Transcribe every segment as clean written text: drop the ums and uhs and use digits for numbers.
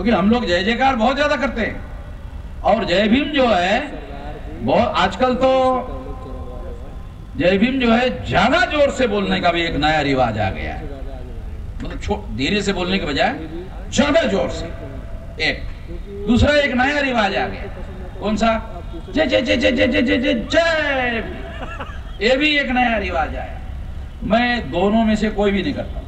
क्योंकि हम लोग जय जयकार बहुत ज्यादा करते हैं। और जय भीम जो है बहुत आजकल तो जय भीम जो है ज्यादा जोर से बोलने का भी एक नया रिवाज आ गया है। मतलब धीरे से बोलने के बजाय ज्यादा जोर से। एक दूसरा एक नया रिवाज आ गया, कौन सा? जय जय जय जय जय जय जय जय जय। ये भी एक नया रिवाज आया। मैं दोनों में से कोई भी नहीं करता,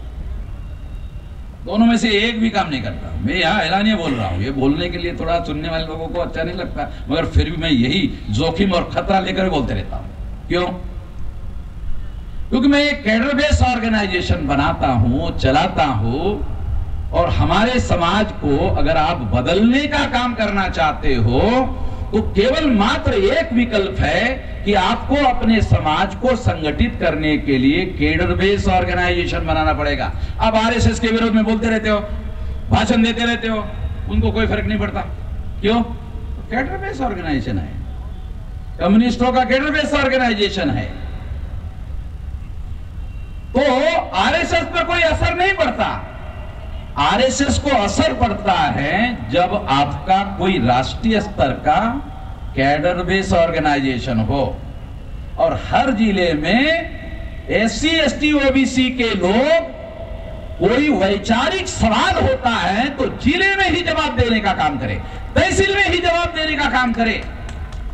दोनों में से एक भी काम नहीं करता। मैं यहाँ ऐलानिया बोल रहा हूँ, ये बोलने के लिए थोड़ा सुनने वाले लोगों को अच्छा नहीं लगता, मगर फिर भी मैं यही जोखिम और खतरा लेकर बोलते रहता हूँ। क्यों? क्योंकि मैं एक कैडर बेस ऑर्गेनाइजेशन बनाता हूँ, चलाता हूँ, और हमारे समाज को अगर आप बदलने का काम करना चाहते हो तो केवल मात्र एक विकल्प है कि आपको अपने समाज को संगठित करने के लिए कैडर बेस ऑर्गेनाइजेशन बनाना पड़ेगा। अब आरएसएस के विरोध में बोलते रहते हो, भाषण देते रहते हो, उनको कोई फर्क नहीं पड़ता। क्यों? कैडर बेस ऑर्गेनाइजेशन है, कम्युनिस्टों का कैडर बेस ऑर्गेनाइजेशन है, तो आरएसएस पर कोई असर नहीं पड़ता। आरएसएस को असर पड़ता है जब आपका कोई राष्ट्रीय स्तर का कैडर बेस ऑर्गेनाइजेशन हो और हर जिले में एससी एसटी ओबीसी के लोग, कोई वैचारिक सवाल होता है तो जिले में ही जवाब देने का काम करे, तहसील में ही जवाब देने का काम करे।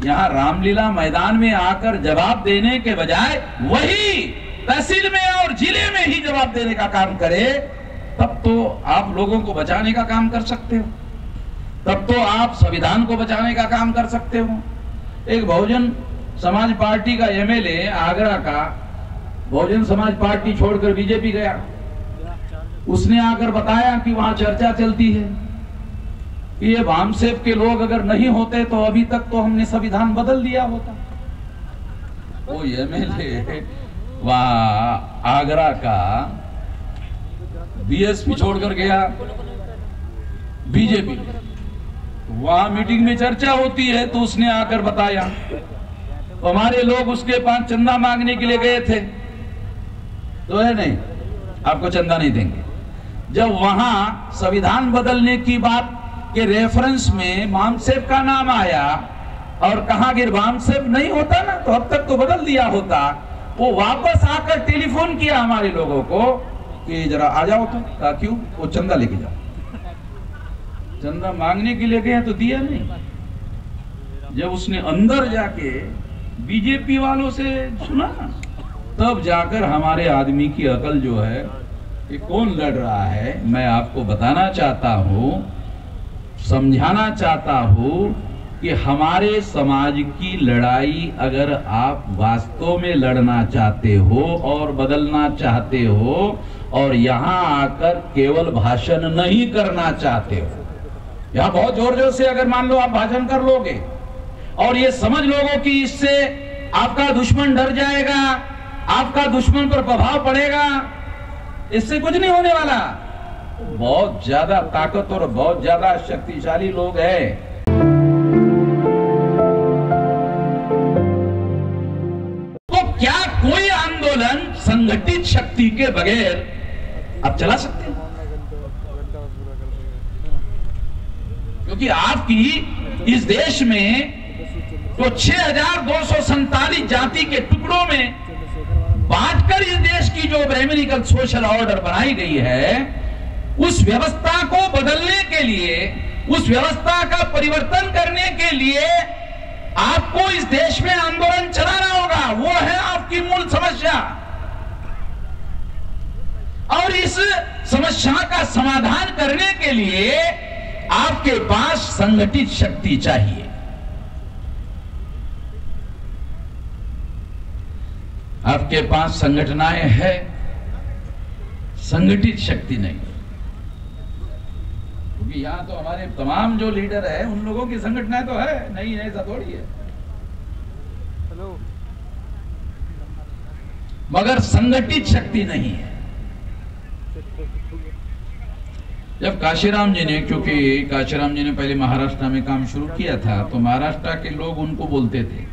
यहां रामलीला मैदान में आकर जवाब देने के बजाय वही तहसील में और जिले में ही जवाब देने का काम करे, तब तो आप लोगों को बचाने का काम कर सकते हो, तब तो आप संविधान को बचाने का काम कर सकते हो। एक बहुजन समाज पार्टी का एमएलए आगरा का बहुजन समाज पार्टी छोड़कर बीजेपी गया, उसने आकर बताया कि वहां चर्चा चलती है कि ये वामसेव के लोग अगर नहीं होते तो अभी तक तो हमने संविधान बदल दिया होता। वो एमएलए वहां आगरा का बीएसपी छोड़कर गया बीजेपी, वहां मीटिंग में चर्चा होती है तो उसने आकर बताया, हमारे लोग उसके पास चंदा मांगने के लिए गए थे, तो है नहीं आपको चंदा नहीं देंगे। जब वहां संविधान बदलने की बात के रेफरेंस में वामसेव का नाम आया और कहा कि वामसेव नहीं होता ना तो अब तक तो बदल दिया होता, वो वापस आकर टेलीफोन किया हमारे लोगों को कि जरा आ जाओ तो। कहा क्यों? वो चंदा लेके जाओ। चंदा मांगने के लिए गए तो दिया नहीं। जब उसने अंदर जाके बीजेपी वालों से सुना, तब जाकर हमारे आदमी की अकल जो है कि कौन लड़ रहा है, मैं आपको बताना चाहता हूं, समझाना चाहता हूं कि हमारे समाज की लड़ाई अगर आप वास्तव में लड़ना चाहते हो और बदलना चाहते हो और यहां आकर केवल भाषण नहीं करना चाहते हो, यहां बहुत जोर जोर से अगर मान लो आप भाषण कर लोगे और ये समझ लोगो कि इससे आपका दुश्मन डर जाएगा, आपका दुश्मन पर प्रभाव पड़ेगा, इससे कुछ नहीं होने वाला। बहुत ज्यादा ताकतवर, बहुत ज्यादा शक्तिशाली लोग हैं। तो क्या कोई आंदोलन संगठित शक्ति के बगैर आप चला सकते हैं? क्योंकि आपकी इस देश में तो 6247 जाति के टुकड़ों में बांटकर इस देश की जो ब्राह्मणिकल सोशल ऑर्डर बनाई गई है, उस व्यवस्था को बदलने के लिए, उस व्यवस्था का परिवर्तन करने के लिए आपको इस देश में आंदोलन चलाना होगा। वो है आपकी मूल समस्या, और इस समस्या का समाधान करने के लिए आपके पास संगठित शक्ति चाहिए। आपके पास संगठनाएं हैं, संगठित शक्ति नहीं। क्योंकि यहां तो हमारे तमाम जो लीडर है उन लोगों की संगठनाएं तो है, नहीं है ऐसा थोड़ी है, मगर संगठित शक्ति नहीं है। जब काशीराम जी ने, क्योंकि काशीराम जी ने पहले महाराष्ट्र में काम शुरू किया था, तो महाराष्ट्र के लोग उनको बोलते थे,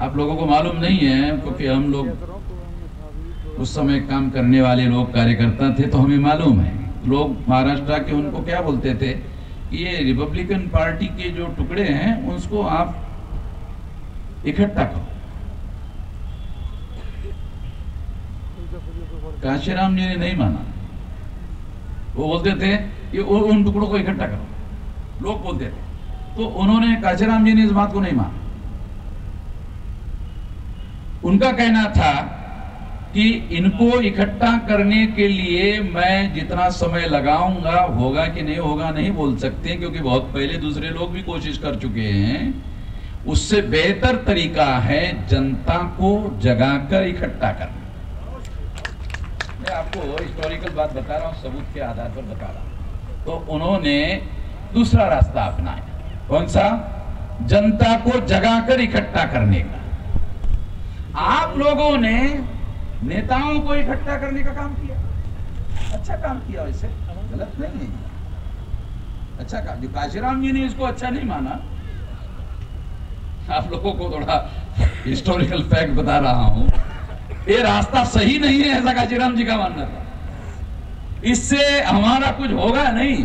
आप लोगों को मालूम नहीं है क्योंकि हम लोग उस समय काम करने वाले लोग कार्यकर्ता थे तो हमें मालूम है। लोग महाराष्ट्र के उनको क्या बोलते थे ये रिपब्लिकन पार्टी के जो टुकड़े हैं उसको आप इकट्ठा करो। काशीराम जी ने नहीं माना, वो बोलते थे कि उन टुकड़ों को इकट्ठा करो, लोग बोलते थे। तो उन्होंने, काशीराम जी ने इस बात को नहीं माना। उनका कहना था कि इनको इकट्ठा करने के लिए मैं जितना समय लगाऊंगा, होगा कि नहीं होगा नहीं बोल सकते, क्योंकि बहुत पहले दूसरे लोग भी कोशिश कर चुके हैं। उससे बेहतर तरीका है जनता को जगाकर इकट्ठा करना। मैं आपको हिस्टोरिकल बात बता रहा हूं, सबूत के आधार पर बता रहा हूं। तो उन्होंने दूसरा रास्ता अपनाया। कौन सा? जनता को जगाकर इकट्ठा करने का। आप लोगों ने नेताओं को इकट्ठा करने का काम किया, अच्छा काम किया, वैसे गलत नहीं है, अच्छा काम। जो काशीराम जी ने इसको अच्छा नहीं माना, आप लोगों को थोड़ा हिस्टोरिकल फैक्ट बता रहा हूं, ये रास्ता सही नहीं है, ऐसा काशीराम जी का मानना था। इससे हमारा कुछ होगा नहीं,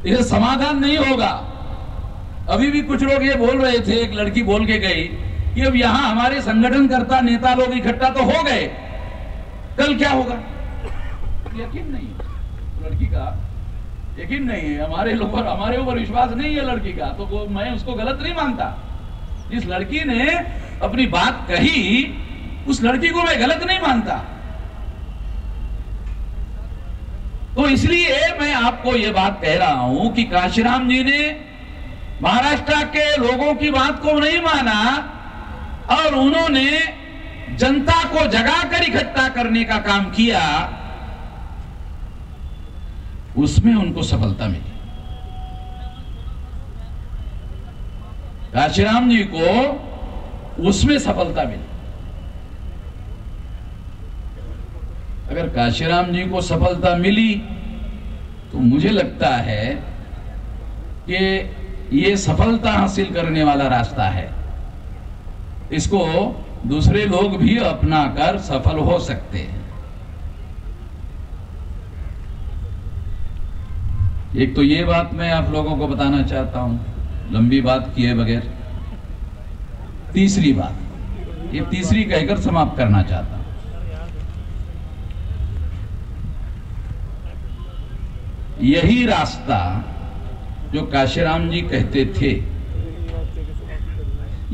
ये समाधान नहीं होगा। अभी भी कुछ लोग ये बोल रहे थे, एक लड़की बोल के गई कि अब यहां हमारे संगठनकर्ता नेता लोग इकट्ठा तो हो गए, कल क्या होगा? यकीन नहीं है लड़की का, यकीन नहीं है हमारे ऊपर विश्वास नहीं है लड़की का, तो मैं उसको गलत नहीं मानता। जिस लड़की ने अपनी बात कही उस लड़की को मैं गलत नहीं मानता। तो इसलिए मैं आपको यह बात कह रहा हूं कि काशीराम जी ने महाराष्ट्र के लोगों की बात को नहीं माना और उन्होंने जनता को जगाकर इकट्ठा करने का काम किया, उसमें उनको सफलता मिली। काशीराम जी को उसमें सफलता मिली। अगर काशीराम जी को सफलता मिली तो मुझे लगता है कि ये सफलता हासिल करने वाला रास्ता है, इसको दूसरे लोग भी अपनाकर सफल हो सकते हैं। एक तो ये बात मैं आप लोगों को बताना चाहता हूं, लंबी बात किए बगैर। तीसरी बात, ये तीसरी कहकर समाप्त करना चाहता हूं। यही रास्ता जो काशीराम जी कहते थे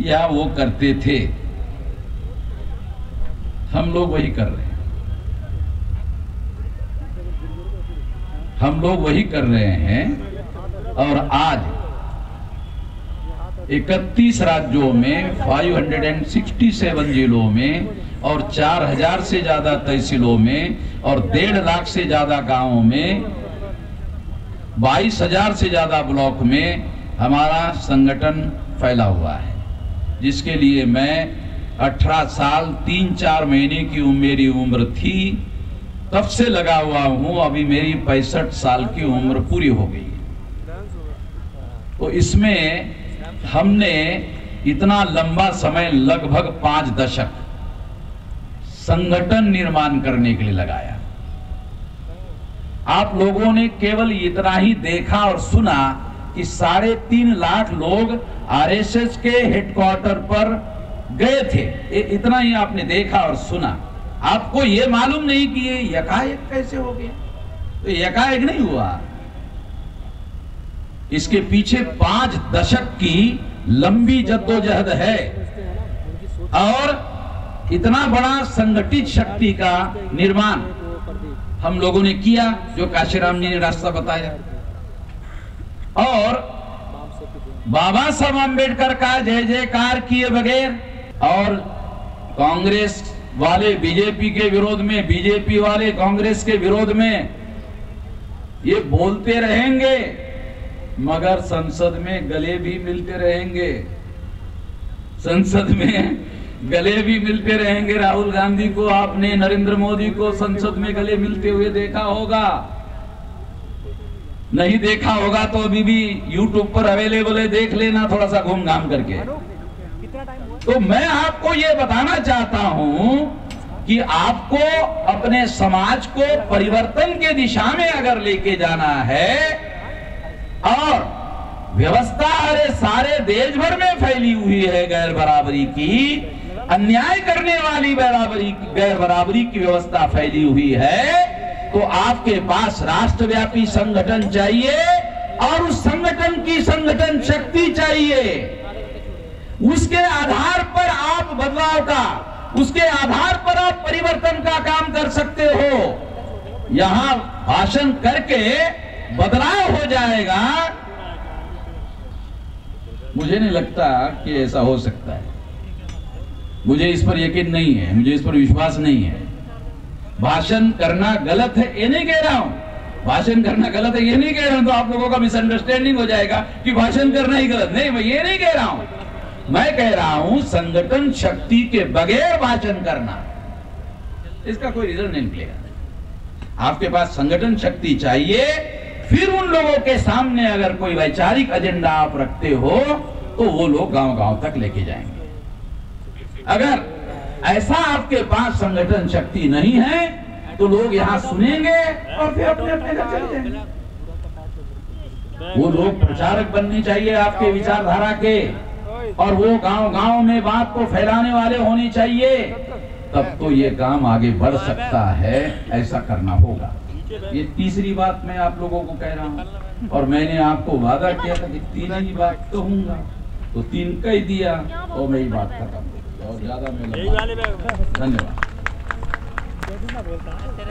या वो करते थे, हम लोग वही कर रहे हैं। हम लोग वही कर रहे हैं और आज 31 राज्यों में 567 जिलों में और 4000 से ज्यादा तहसीलों में और 1.5 लाख से ज्यादा गांवों में, 22,000 से ज्यादा ब्लॉक में हमारा संगठन फैला हुआ है, जिसके लिए मैं 18 साल 3-4 महीने की मेरी उम्र थी तब से लगा हुआ हूं। अभी मेरी 65 साल की उम्र पूरी हो गई। तो इसमें हमने इतना लंबा समय, लगभग 5 दशक संगठन निर्माण करने के लिए लगाया। आप लोगों ने केवल इतना ही देखा और सुना कि 3.5 लाख लोग आरएसएस के हेडक्वार्टर पर गए थे, इतना ही आपने देखा और सुना। आपको यह मालूम नहीं कि ये यकाएक कैसे हो गया। तो यकाएक नहीं हुआ, इसके पीछे 5 दशक की लंबी जद्दोजहद है और इतना बड़ा संगठित शक्ति का निर्माण हम लोगों ने किया, जो काशीराम जी ने रास्ता बताया। और बाबा साहब अम्बेडकर का जय जयकार किए बगैर और कांग्रेस वाले बीजेपी के विरोध में, बीजेपी वाले कांग्रेस के विरोध में ये बोलते रहेंगे, मगर संसद में गले भी मिलते रहेंगे। संसद में गले भी मिलते रहेंगे। राहुल गांधी को आपने, नरेंद्र मोदी को संसद में गले मिलते हुए देखा होगा। नहीं देखा होगा तो अभी भी यूट्यूब पर अवेलेबल है, देख लेना थोड़ा सा घूम घाम करके। तो मैं आपको ये बताना चाहता हूं कि आपको अपने समाज को परिवर्तन के दिशा में अगर लेके जाना है व्यवस्था अरे सारे देश भर में फैली हुई है गैर बराबरी की, अन्याय करने वाली गैर बराबरी की व्यवस्था फैली हुई है, तो आपके पास राष्ट्रव्यापी संगठन चाहिए और उस संगठन की संगठन शक्ति चाहिए। उसके आधार पर आप बदलाव का, उसके आधार पर आप परिवर्तन का काम कर सकते हो। यहां भाषण करके बदलाव हो जाएगा, मुझे नहीं लगता कि ऐसा हो सकता है। मुझे इस पर यकीन नहीं है, मुझे इस पर विश्वास नहीं है। भाषण करना गलत है ये नहीं कह रहा हूं, भाषण करना गलत है ये नहीं कह रहा हूं, तो आप लोगों का मिसअंडरस्टैंडिंग हो जाएगा कि भाषण करना ही गलत। नहीं, मैं ये नहीं कह रहा हूं, मैं कह रहा हूं संगठन शक्ति के बगैर भाषण करना, इसका कोई रिजल्ट नहीं मिलेगा। आपके पास संगठन शक्ति चाहिए, फिर उन लोगों के सामने अगर कोई वैचारिक एजेंडा आप रखते हो तो वो लोग गांव-गांव तक लेके जाएंगे। अगर ऐसा आपके पास संगठन शक्ति नहीं है तो लोग यहां सुनेंगे और फिर अपने अपने घर चले जाएंगे। वो लोग प्रचारक बनने चाहिए आपके विचारधारा के, और वो गांव-गांव में बात को फैलाने वाले होने चाहिए, तब तो ये काम आगे बढ़ सकता है। ऐसा करना होगा। ये तीसरी बात मैं आप लोगों को कह रहा हूं, और मैंने आपको वादा किया था कि तीन ही बात कहूंगा, तो तीन कह दिया और मेरी बात खत्म। और ज्यादा मैं धन्यवाद।